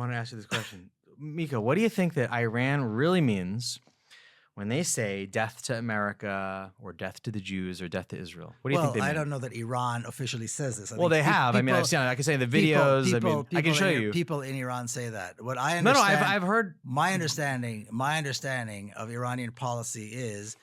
want to ask you this question. Miko, what do you think that Iran really means when they say death to America or death to the Jews or death to Israel? What do you think they mean? I don't know that Iran officially says this. Well, they have. I mean, I've seen it. I can say the videos. I can show you. People in Iran say that. What I No, understand. I've heard. My understanding of Iranian policy is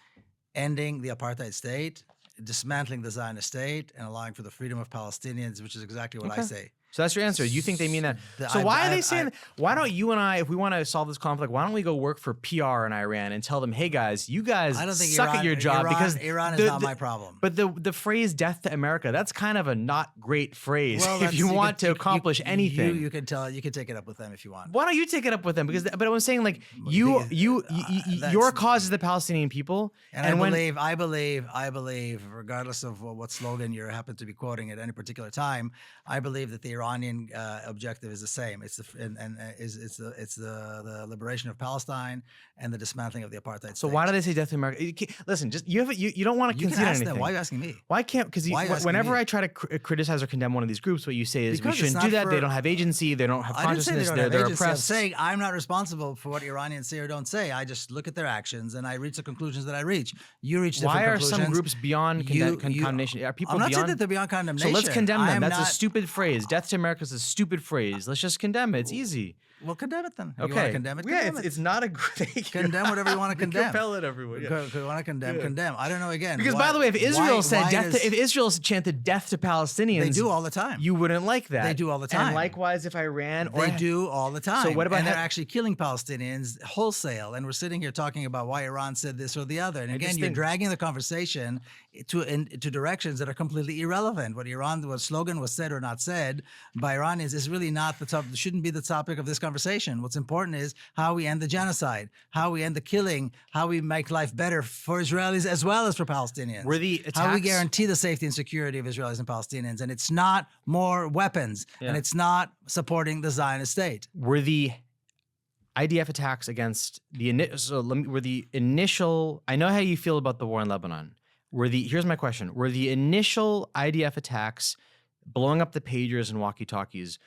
ending the apartheid state, dismantling the Zionist state, and allowing for the freedom of Palestinians, which is exactly what I say. So that's your answer. You think they mean that? So why are they saying? Why don't you and I, if we want to solve this conflict, why don't we go work for PR in Iran and tell them, hey guys, you guys suck at your job because Iran is not my problem. But the phrase "death to America" that's kind of a not great phrase if you want to accomplish anything. You can take it up with them if you want. Why don't you take it up with them? Because but I'm saying like your cause is the Palestinian people, and I believe, regardless of what slogan you happen to be quoting at any particular time, I believe that the Iranian objective is the same. It's the liberation of Palestine and the dismantling of the apartheid state. So why do they say death to America? Listen, just you don't want to concede anything. Them. Why are you asking me? Why can't? Because whenever I try to criticize or condemn one of these groups, what you say is we shouldn't do that. They don't have agency. They don't have consciousness. They're oppressed. I'm saying I'm not responsible for what Iranians say or don't say. I just look at their actions and I reach the conclusions that I reach. You reach different conclusions. Why are some groups beyond condemnation? Are people I'm not beyond? saying that they're beyond condemnation. So let's condemn them. That's a stupid phrase. Death to America is a stupid phrase. Let's just condemn it. It's easy. Well, condemn it then. Okay. You want to condemn it? Condemn it. It's not a great. Condemn whatever you want to condemn. Miko Peled, everyone. Yeah. If you want to condemn, condemn. I don't know again. Because by the way, if Israel if Israel chanted death to Palestinians, they do all the time. You wouldn't like that. They do all the time. And likewise, if Iran, they do all the time. So what about? And they're actually killing Palestinians wholesale. And we're sitting here talking about why Iran said this or the other. And again, you're dragging the conversation to directions that are completely irrelevant. What slogan was said or not said by Iranians is really not the topic. Shouldn't be the topic of this conversation. What's important is how we end the genocide, how we end the killing, how we make life better for Israelis as well as for Palestinians. How we guarantee the safety and security of Israelis and Palestinians. And it's not more weapons, and it's not supporting the Zionist state. Were the IDF attacks against the initial? I know how you feel about the war in Lebanon. Here's my question: were the initial IDF attacks blowing up the pagers and walkie-talkies?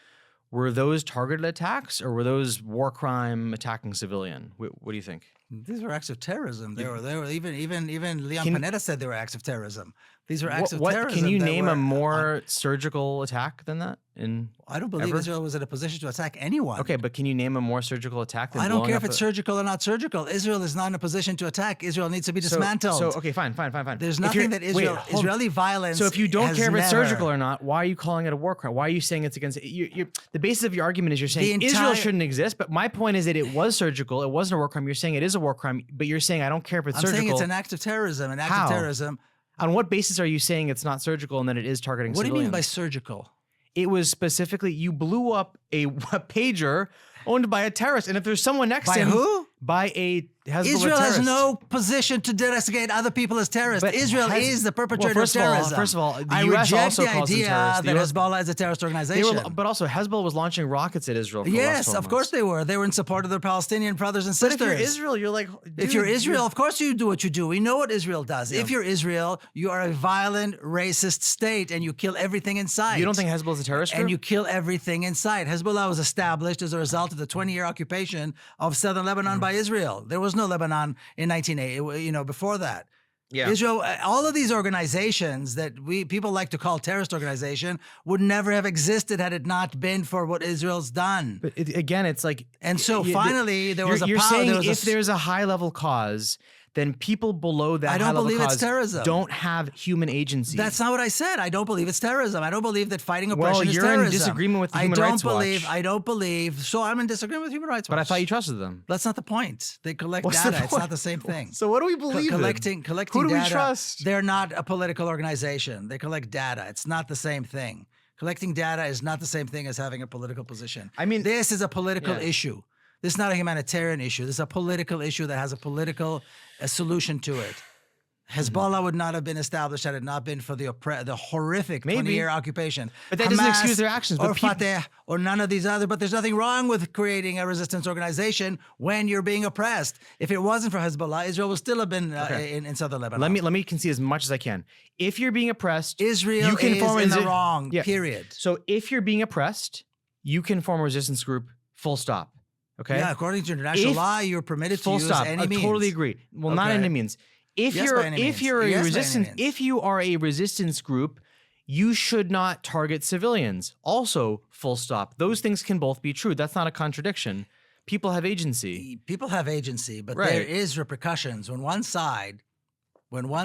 Were those targeted attacks, or were those war crime attacking civilian? What do you think? These were acts of terrorism. They were even Leon Panetta said they were acts of terrorism. These were acts of terrorism. Can you name a more surgical attack than that? I don't believe Israel was in a position to attack anyone. Okay, but can you name a more surgical attack than I don't care if it's surgical or not surgical. Israel is not in a position to attack. Israel needs to be dismantled. So okay, fine. There's nothing that Israeli violence. So if you don't care if it's surgical or not, why are you calling it a war crime? Why are you saying it's against? The basis of your argument is you're saying Israel shouldn't exist. But my point is that it was surgical. It wasn't a war crime. You're saying it is a war crime, but you're saying I don't care if it's surgical. I'm saying it's an act of terrorism. An act of terrorism. On what basis are you saying it's not surgical and that it is targeting civilians? What do you mean by surgical? It was specifically, you blew up a pager owned by a terrorist. And if there's someone next to him. By who? By a Hezbollah Israel terrorist. has no position to designate other people as terrorists. But Israel is the perpetrator of terrorism. First of all, the I US reject also the calls them idea terrorists. that Hezbollah is a terrorist organization. But also, Hezbollah was launching rockets at Israel for Yes, of course they were. They were in support of their Palestinian brothers and sisters. But if you're Israel, you're like... if you're Israel, of course you do what you do. We know what Israel does. Yeah. If you're Israel, you are a violent, racist state and you kill everything in sight. You don't think Hezbollah is a terrorist group? And you kill everything in sight. Hezbollah was established as a result of the 20-year occupation of southern Lebanon by Israel. There was no Lebanon in 1980, before that. Yeah. Israel, all of these organizations that people like to call terrorist organization would never have existed had it not been for what Israel's done. But again, it's like... And so finally, there was a... You're saying if there's a high-level cause, then people below that high-level cause it's terrorism. Don't have human agency. That's not what I said. I don't believe it's terrorism. I don't believe that fighting oppression is terrorism. Well, you're in disagreement with the Human Rights Watch. I don't believe. So I'm in disagreement with Human Rights Watch. But I thought you trusted them. That's not the point. They collect data. It's not the same thing. So what do we believe collecting Who do data, we trust? They're not a political organization. They collect data. It's not the same thing. Collecting data is not the same thing as having a political position. I mean, this is a political issue. This is not a humanitarian issue. This is a political issue that has a political solution to it. Hezbollah would not have been established had it not been for the horrific 20-year occupation. But that Hamas, doesn't excuse their actions. Or Fatah, or none of these other. But there's nothing wrong with creating a resistance organization when you're being oppressed. If it wasn't for Hezbollah, Israel would still have been in southern Lebanon. Let me concede as much as I can. If you're being oppressed, Israel you can is in the wrong, period. So if you're being oppressed, you can form a resistance group Full stop. Okay. Yeah, according to international law, you're permitted to full use stop. any I means. totally agree. Well, not any means. If Yes, you're by any means. if you're a Yes, by any resistance means. if you are a resistance group, you should not target civilians. Also, full stop. Those things can both be true. That's not a contradiction. People have agency. People have agency, but Right. there is repercussions when one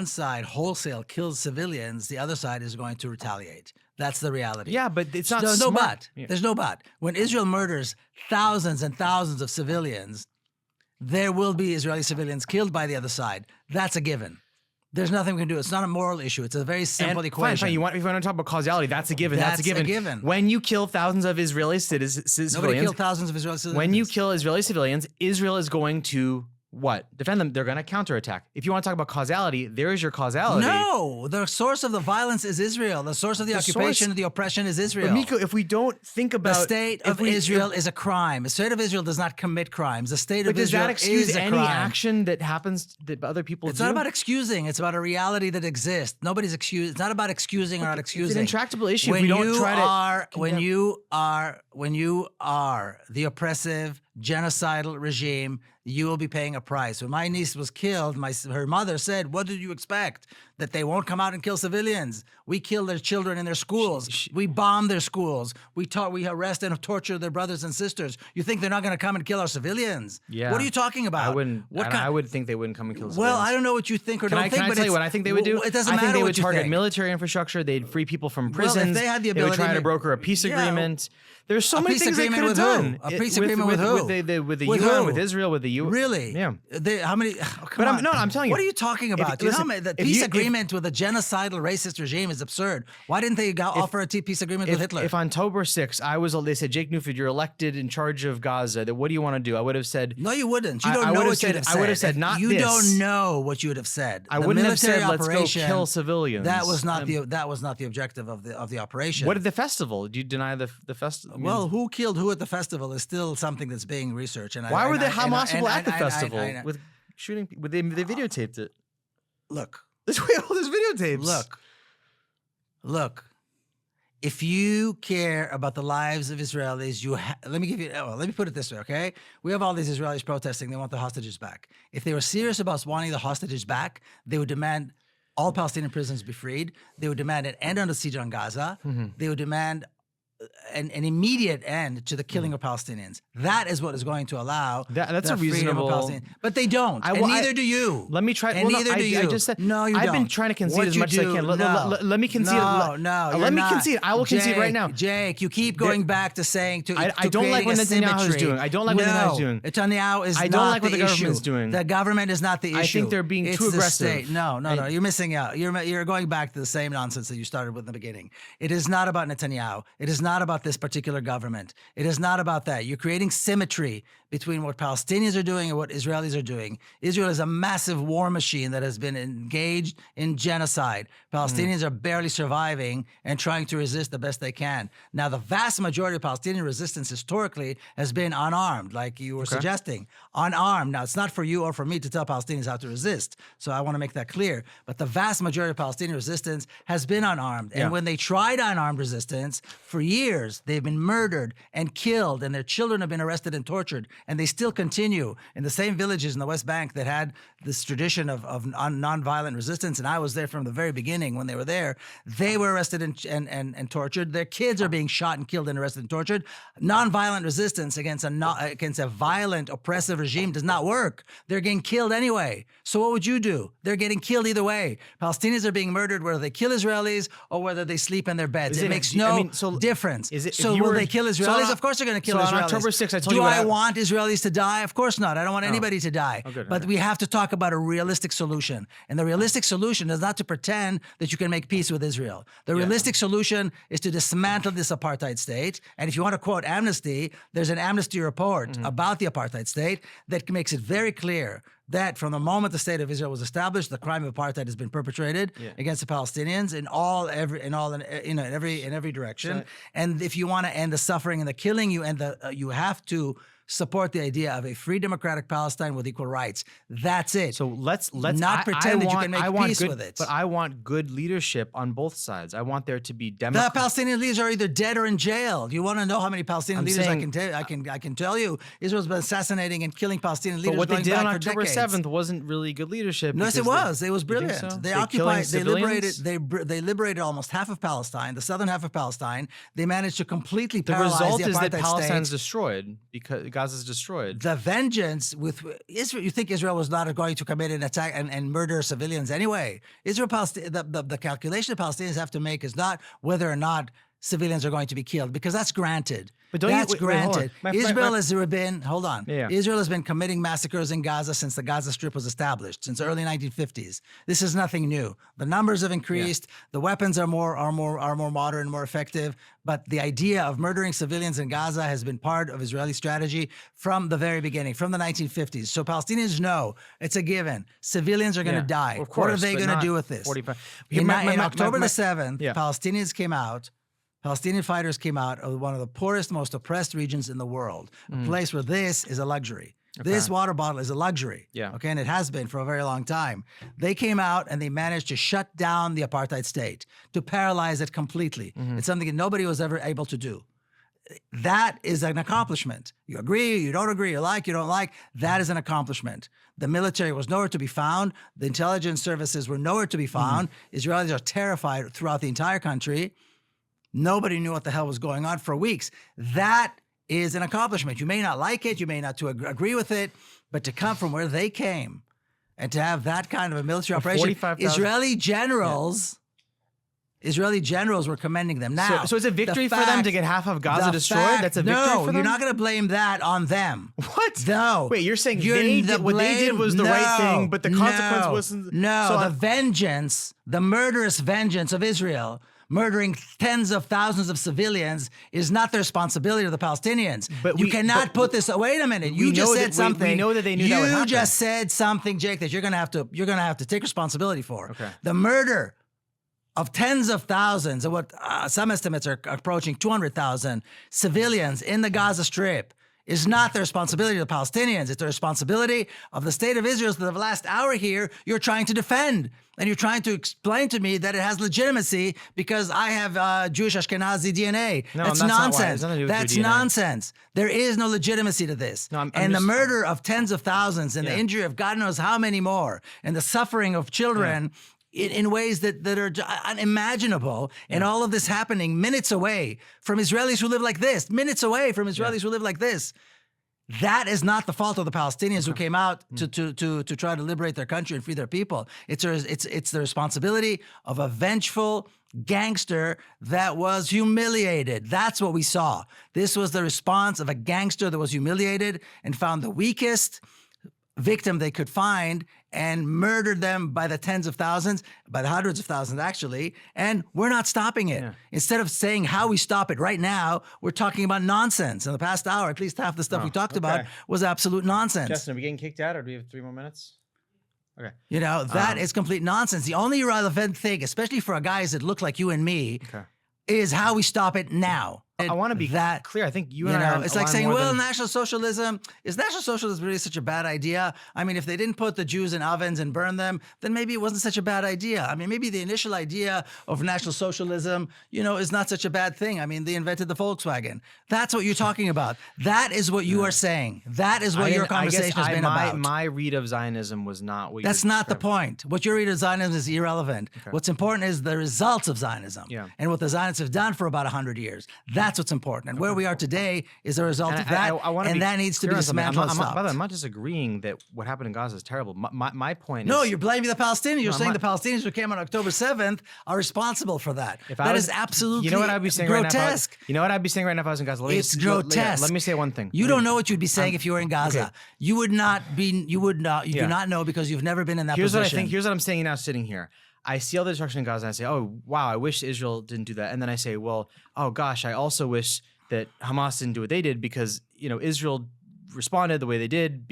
side wholesale kills civilians, the other side is going to retaliate. That's the reality. Yeah, but it's not No smart. but. Yeah. There's no but. When Israel murders thousands and thousands of civilians, there will be Israeli civilians killed by the other side. That's a given. There's nothing we can do. It's not a moral issue. It's a very simple And equation. Fine. If you want to talk about causality, that's a given. That's a That's a given. given. When you kill thousands of Israeli civilians, Nobody killed thousands of Israeli civilians. when you kill Israeli civilians, Israel is going to what? Defend them. They're going to counterattack. If you want to talk about causality, there is your causality. No, the source of the violence is Israel. The source of the occupation and the oppression is Israel. But Miko, if we don't think about the state of Israel is a crime. The state of Israel does not commit crimes. The state of does Israel that excuse is a any crime. action that happens that other people It's do? not about excusing. It's about a reality that exists. Nobody's excused. It's not about excusing or not excusing. It's an intractable issue. When if we don't you try are, to when you are the oppressive, genocidal regime, you will be paying a price. When my niece was killed, her mother said, "What did you expect? That they won't come out and kill civilians? We kill their children in their schools. We bomb their schools. We arrest and torture their brothers and sisters. You think they're not going to come and kill our civilians? Yeah. What are you talking about? I wouldn't. What I would think they wouldn't come and kill civilians. Well, I don't know what you think or Can don't I think, but tell you what I think they would do? It doesn't I matter think they what would you target think. military infrastructure. They'd free people from Well, if prisons. they had the They would ability try to to- broker a peace Yeah. agreement. There's so A many peace things they could agreement have with who? done. A peace agreement with who? With the With UN, who? with Israel, with the UN. Really? Yeah. How many? Come on. I'm telling you. What are you talking about? Do you know listen, how many- the if peace you- if- agreement with a genocidal racist regime is absurd. Why didn't they offer a peace agreement with Hitler? If on October 6th, they said, Jake Newfield, you're elected in charge of Gaza, what do you want to do? I would have said, No, you wouldn't. You I don't know would have what you'd said- have said. I would have said, not You this. don't know what you would have said. I The wouldn't have military said, let's go operation, kill civilians. That was not the objective of the operation. What did the festival? Do you deny the festival? Well, who killed who at the festival is still something that's being researched. And why were the the Hamas people at the festival with shooting? They videotaped it. Look. There's videotapes. Look. If you care about the lives of Israelis, let me put it this way, okay? We have all these Israelis protesting. They want the hostages back. If they were serious about wanting the hostages back, they would demand all Palestinian prisoners be freed. They would demand an end on the siege on Gaza. They would demand an immediate end to the killing of Palestinians. That is what is going to allow that's the a freedom of reasonable. Palestinians. But they don't, and neither do you. Let me try. And neither do you. I just said no, you I've don't. been trying to concede What as you much as I do- can. no. Let me concede. No, Let you're me not. concede. I will concede right now. Jake, you keep going back to saying I don't like what Netanyahu is doing. I don't like what Netanyahu is doing. Netanyahu is I don't not like what the government issue. is doing. The government is not the issue. I think they're being It's too the aggressive. state. No, you're missing out. You're going back to the same nonsense that you started with in the beginning. It is not about Netanyahu. It is not about this particular government. It is not about that. You're creating symmetry between what Palestinians are doing and what Israelis are doing. Israel is a massive war machine that has been engaged in genocide. Palestinians are barely surviving and trying to resist the best they can. Now, the vast majority of Palestinian resistance historically has been unarmed, like you were suggesting. Unarmed. Now, it's not for you or for me to tell Palestinians how to resist. So I want to make that clear. But the vast majority of Palestinian resistance has been unarmed. And when they tried unarmed resistance, for years, they've been murdered and killed, and their children have been arrested and tortured. And they still continue in the same villages in the West Bank that had this tradition of nonviolent resistance. And I was there from the very beginning when they were there. They were arrested and tortured. Their kids are being shot and killed and arrested and tortured. Nonviolent resistance against a violent, oppressive regime does not work. They're getting killed anyway. So what would you do? They're getting killed either way. Palestinians are being murdered whether they kill Israelis or whether they sleep in their beds. It makes no difference. So will they kill Israelis? Of course they're going to kill Israelis. On October 6th, I told do you I want Israelis to die? Of course not. I don't want anybody to die. good. But we have to talk about a realistic solution. And the realistic solution is not to pretend that you can make peace with Israel. The realistic solution is to dismantle this apartheid state. And if you want to quote Amnesty, there's an Amnesty report about the apartheid state that makes it very clear that from the moment the state of Israel was established, the crime of apartheid has been perpetrated against the Palestinians in every direction. And if you want to end the suffering and the killing, you have to support the idea of a free democratic Palestine with equal rights. That's it. So let's not pretend that you can make peace with it. But I want good leadership on both sides. I want there to be The Palestinian leaders are either dead or in jail. Do you want to know how many Palestinian leaders I can tell you? Israel's been assassinating and killing Palestinian leaders. But what they did on October 7th wasn't really good leadership. No, yes, it was. It was brilliant. So? They occupied. They liberated almost half of Palestine, the southern half of Palestine. They managed to completely paralyze the apartheid state. The result is that Palestine's destroyed because Gaza's destroyed. The vengeance with Israel. You think Israel was not going to commit an attack and murder civilians anyway? The calculation the Palestinians have to make is not whether or not civilians are going to be killed, because that's granted. But granted. Israel has been committing massacres in Gaza since the Gaza Strip was established, since the early 1950s. This is nothing new. The numbers have increased. The weapons are more modern, more effective. But the idea of murdering civilians in Gaza has been part of Israeli strategy from the very beginning, from the 1950s. So Palestinians know it's a given. Civilians are going to die. Of course, what are they going to do with this? In October the 7th, Palestinians came out. Palestinian fighters came out of one of the poorest, most oppressed regions in the world, a place where this is a luxury. Okay. This water bottle is a luxury. Yeah. Okay, and it has been for a very long time. They came out and they managed to shut down the apartheid state, to paralyze it completely. It's something that nobody was ever able to do. That is an accomplishment. You agree, you don't agree, you like, you don't like, that is an accomplishment. The military was nowhere to be found. The intelligence services were nowhere to be found. Israelis are terrified throughout the entire country. Nobody knew what the hell was going on for weeks. That is an accomplishment. You may not like it, you may not agree with it, but to come from where they came and to have that kind of a military operation, Israeli generals were commending them. Now, so it's a victory for them to get half of Gaza destroyed? That's a victory for them? No, you're not going to blame that on them. What? No. Wait, you're saying what they did was the right thing, but the consequence wasn't? No, so the murderous vengeance of Israel, murdering tens of thousands of civilians, is not the responsibility of the Palestinians. But you cannot put this. Wait a minute. You just said something. We know that they knew that would happen. You just said something, Jake, that you're going to have to take responsibility for. Okay. The murder of tens of thousands, of what some estimates are approaching 200,000 civilians in the Gaza Strip, is not the responsibility of the Palestinians. It's the responsibility of the state of Israel. So the last hour here, you're trying to defend. And you're trying to explain to me that it has legitimacy because I have Jewish Ashkenazi DNA. No, that's nonsense. That's nonsense. There is no legitimacy to this. The murder of tens of thousands and the injury of God knows how many more, and the suffering of children in ways that are unimaginable, and all of this happening minutes away from Israelis who live like this, who live like this. That is not the fault of the Palestinians who came out to try to liberate their country and free their people. It's the responsibility of a vengeful gangster that was humiliated. That's what we saw. This was the response of a gangster that was humiliated and found the weakest victim they could find and murdered them by the tens of thousands, by the hundreds of thousands actually, and we're not stopping it. Instead of saying how we stop it right now, we're talking about nonsense. In the past hour, at least half the stuff we talked about was absolute nonsense. Justin, are we getting kicked out, or do we have 3 more minutes? Okay. You know, that is complete nonsense. The only relevant thing, especially for guys that look like you and me, is how we stop it now. I want to be clear. I think you and I are it's like saying, well, National Socialism, is National Socialism really such a bad idea? I mean, if they didn't put the Jews in ovens and burn them, then maybe it wasn't such a bad idea. I mean, maybe the initial idea of National Socialism, is not such a bad thing. I mean, they invented the Volkswagen. That's what you're talking about. That is what you are saying. That is what your conversation has been about. My read of Zionism was not what That's not the point. What your read of Zionism is irrelevant. Okay. What's important is the results of Zionism and what the Zionists have done for about 100 years. That's what's important. And where we are today is a result of that, and that needs to be dismantled and stopped. By the way, I'm not disagreeing that what happened in Gaza is terrible. My point is... No, you're blaming the Palestinians. You're saying the Palestinians who came on October 7th are responsible for that. That is absolutely grotesque. You know what I'd be saying right now if I was in Gaza? It's grotesque. Let me say one thing. You don't know what you'd be saying if you were in Gaza. Okay. You do not know because you've never been in that position. Here's what I'm saying now sitting here. I see all the destruction in Gaza and I say, oh, wow, I wish Israel didn't do that. And then I say, well, oh gosh, I also wish that Hamas didn't do what they did because, Israel responded the way they did,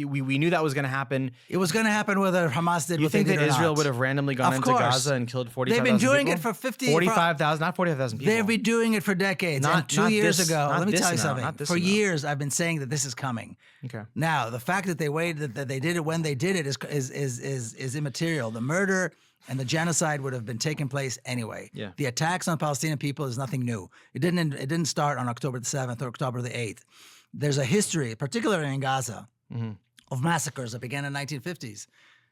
we knew that was going to happen. It was going to happen whether Hamas did You what think they did that or Israel not. would have randomly gone Of into course. Gaza and killed 45,000 They've been doing people? it for 45,000, not 45,000 people. They've been doing it for decades. Not- and 2 not years this- ago, not let me this tell you amount, something. not this For amount. years, I've been saying that this is coming. Okay. Now, the fact that they waited, that they did it when they did it is immaterial. The murder and the genocide would have been taking place anyway. Yeah. The attacks on Palestinian people is nothing new. It didn't start on October the 7th or October the 8th. There's a history, particularly in Gaza, of massacres that began in the 1950s.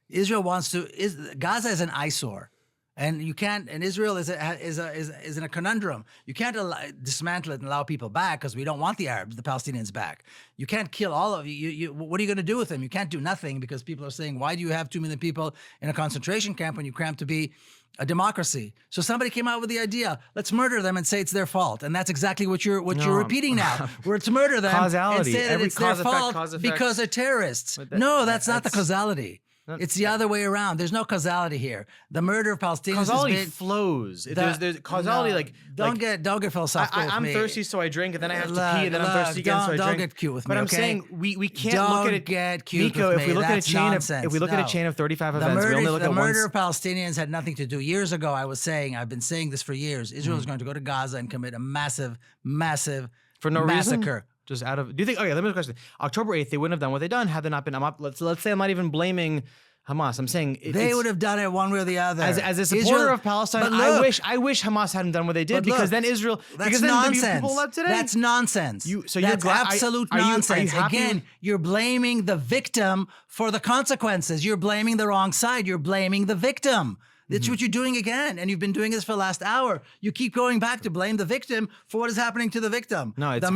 Israel Gaza is an eyesore. And you can't. And Israel is in a conundrum. You can't dismantle it and allow people back because we don't want the Arabs, the Palestinians back. You can't kill all of you. What are you going to do with them? You can't do nothing because people are saying, "Why do you have 2 million people in a concentration camp when you cramp to be a democracy?" So somebody came out with the idea: let's murder them and say it's their fault. And that's exactly what you're repeating now. We're to murder them Causality. and say that Every it's their cause, effect, fault cause, effect. because they're terrorists. No, that's not the causality. It's the other way around. There's no causality here. The murder of Palestinians Causality has been, flows. There's causality. Don't get philosophical with I'm me. thirsty, so I drink, and then I have to pee, and then I'm thirsty again, so I drink. Don't get cute with me. But I'm okay? saying we can't Don't look at it. get cute Miko, with if we me. look That's at a chain nonsense. of 35 events, we only look the at murder one. of Palestinians had nothing to do. Years ago, I've been saying this for years. Israel is going to go to Gaza and commit a massive For no reason? massacre. Just out of. Do you think? Okay, let me ask a question. October 8th, they wouldn't have done what they done had they not been. Let's say I'm not even blaming Hamas. I'm saying They would have done it one way or the other. As a supporter of Palestine, look, I wish Hamas hadn't done what they did, but because look, then Israel. That's because then nonsense. people left today. That's nonsense. So that's you're absolute are you nonsense. happy Again, you're blaming the victim for the consequences. You're blaming the wrong side. You're blaming the victim. That's what you're doing again, and you've been doing this for the last hour. You keep going back to blame the victim for what is happening to the victim. No, it's the